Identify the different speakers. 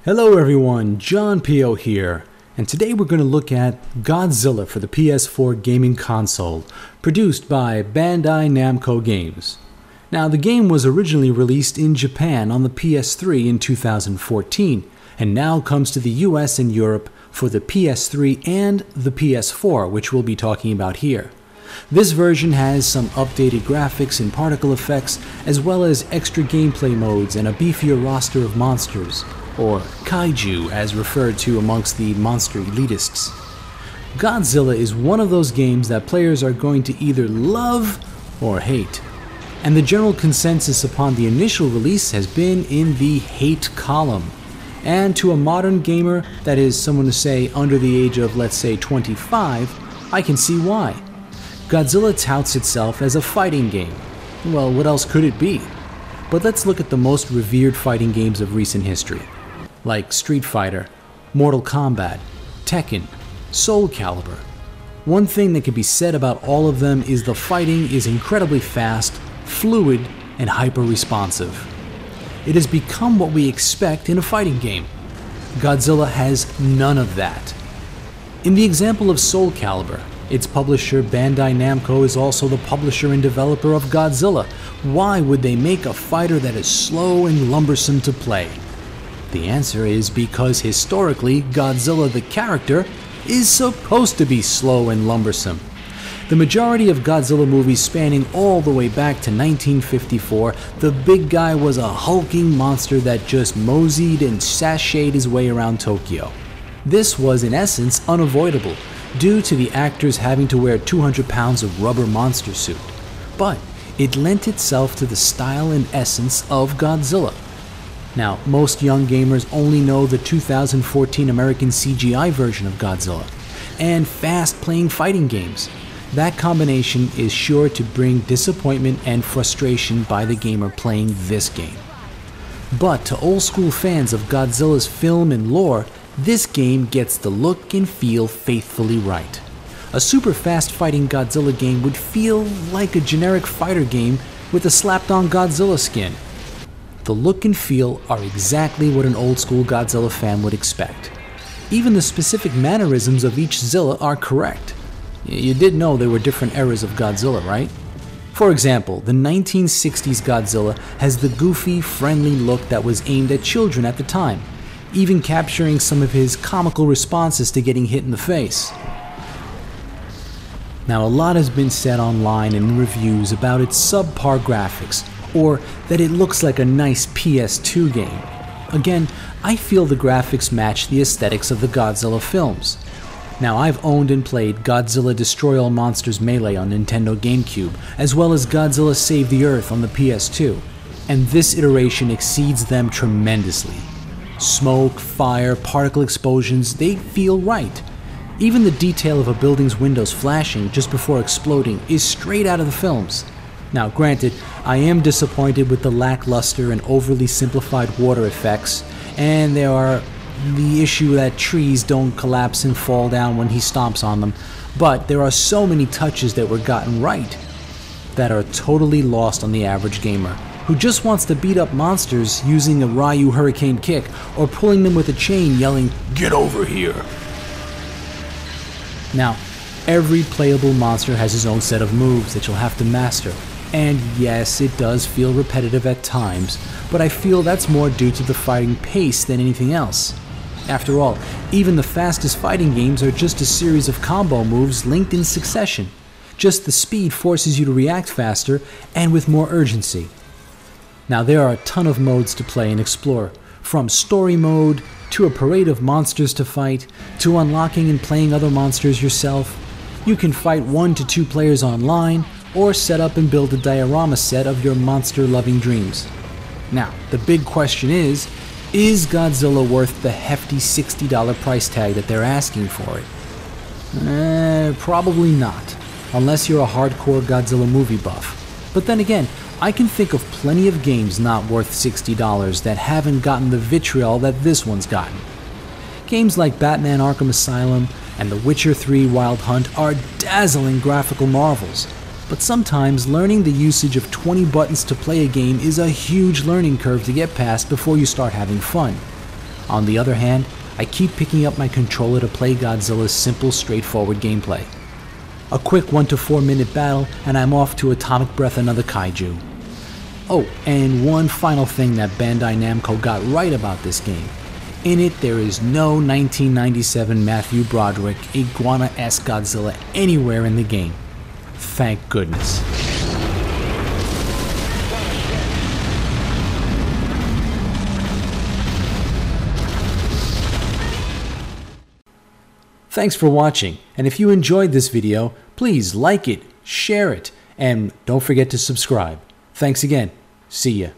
Speaker 1: Hello everyone, John P.O. here, and today we're going to look at Godzilla for the PS4 gaming console, produced by Bandai Namco Games. Now, the game was originally released in Japan on the PS3 in 2014, and now comes to the US and Europe for the PS3 and the PS4, which we'll be talking about here. This version has some updated graphics and particle effects, as well as extra gameplay modes and a beefier roster of monsters, or kaiju as referred to amongst the monster elitists. Godzilla is one of those games that players are going to either love or hate, and the general consensus upon the initial release has been in the hate column. And to a modern gamer, that is someone to say under the age of, let's say, 25, I can see why. Godzilla touts itself as a fighting game. Well, what else could it be? But let's look at the most revered fighting games of recent history, like Street Fighter, Mortal Kombat, Tekken, Soul Calibur. One thing that can be said about all of them is the fighting is incredibly fast, fluid, and hyper-responsive. It has become what we expect in a fighting game. Godzilla has none of that. In the example of Soul Calibur, its publisher Bandai Namco is also the publisher and developer of Godzilla. Why would they make a fighter that is slow and lumbersome to play? The answer is because historically, Godzilla the character is supposed to be slow and lumbersome. The majority of Godzilla movies spanning all the way back to 1954, the big guy was a hulking monster that just moseyed and sashayed his way around Tokyo. This was in essence unavoidable, due to the actors having to wear 200 pounds of rubber monster suit. But it lent itself to the style and essence of Godzilla. Now, most young gamers only know the 2014 American CGI version of Godzilla, and fast-playing fighting games. That combination is sure to bring disappointment and frustration by the gamer playing this game. But to old-school fans of Godzilla's film and lore, this game gets the look and feel faithfully right. A super-fast fighting Godzilla game would feel like a generic fighter game with a slapped-on Godzilla skin. The look and feel are exactly what an old-school Godzilla fan would expect. Even the specific mannerisms of each Zilla are correct. You did know there were different eras of Godzilla, right? For example, the 1960s Godzilla has the goofy, friendly look that was aimed at children at the time, even capturing some of his comical responses to getting hit in the face. Now, a lot has been said online and in reviews about its subpar graphics, or that it looks like a nice PS2 game. Again, I feel the graphics match the aesthetics of the Godzilla films. Now, I've owned and played Godzilla Destroy All Monsters Melee on Nintendo GameCube, as well as Godzilla Save the Earth on the PS2, and this iteration exceeds them tremendously. Smoke, fire, particle explosions, they feel right. Even the detail of a building's windows flashing just before exploding is straight out of the films. Now, granted, I am disappointed with the lackluster and overly simplified water effects, and there are the issue that trees don't collapse and fall down when he stomps on them, but there are so many touches that were gotten right that are totally lost on the average gamer, who just wants to beat up monsters using a Ryu Hurricane Kick or pulling them with a chain yelling, "Get over here!" Now, every playable monster has his own set of moves that you'll have to master. And yes, it does feel repetitive at times, but I feel that's more due to the fighting pace than anything else. After all, even the fastest fighting games are just a series of combo moves linked in succession. Just the speed forces you to react faster and with more urgency. Now, there are a ton of modes to play and explore, from story mode to a parade of monsters to fight, to unlocking and playing other monsters yourself. You can fight 1 to 2 players online, or set up and build a diorama set of your monster-loving dreams. Now, the big question is Godzilla worth the hefty $60 price tag that they're asking for it? Probably not, unless you're a hardcore Godzilla movie buff. But then again, I can think of plenty of games not worth $60 that haven't gotten the vitriol that this one's gotten. Games like Batman Arkham Asylum, and The Witcher 3 Wild Hunt are dazzling graphical marvels. But sometimes learning the usage of 20 buttons to play a game is a huge learning curve to get past before you start having fun. On the other hand, I keep picking up my controller to play Godzilla's simple, straightforward gameplay. A quick 1 to 4 minute battle and I'm off to atomic breath another kaiju. Oh, and one final thing that Bandai Namco got right about this game. In it, there is no 1997 Matthew Broderick iguana-esque Godzilla anywhere in the game. Thank goodness. Thanks for watching, and if you enjoyed this video, please like it, share it, and don't forget to subscribe. Thanks again. See ya.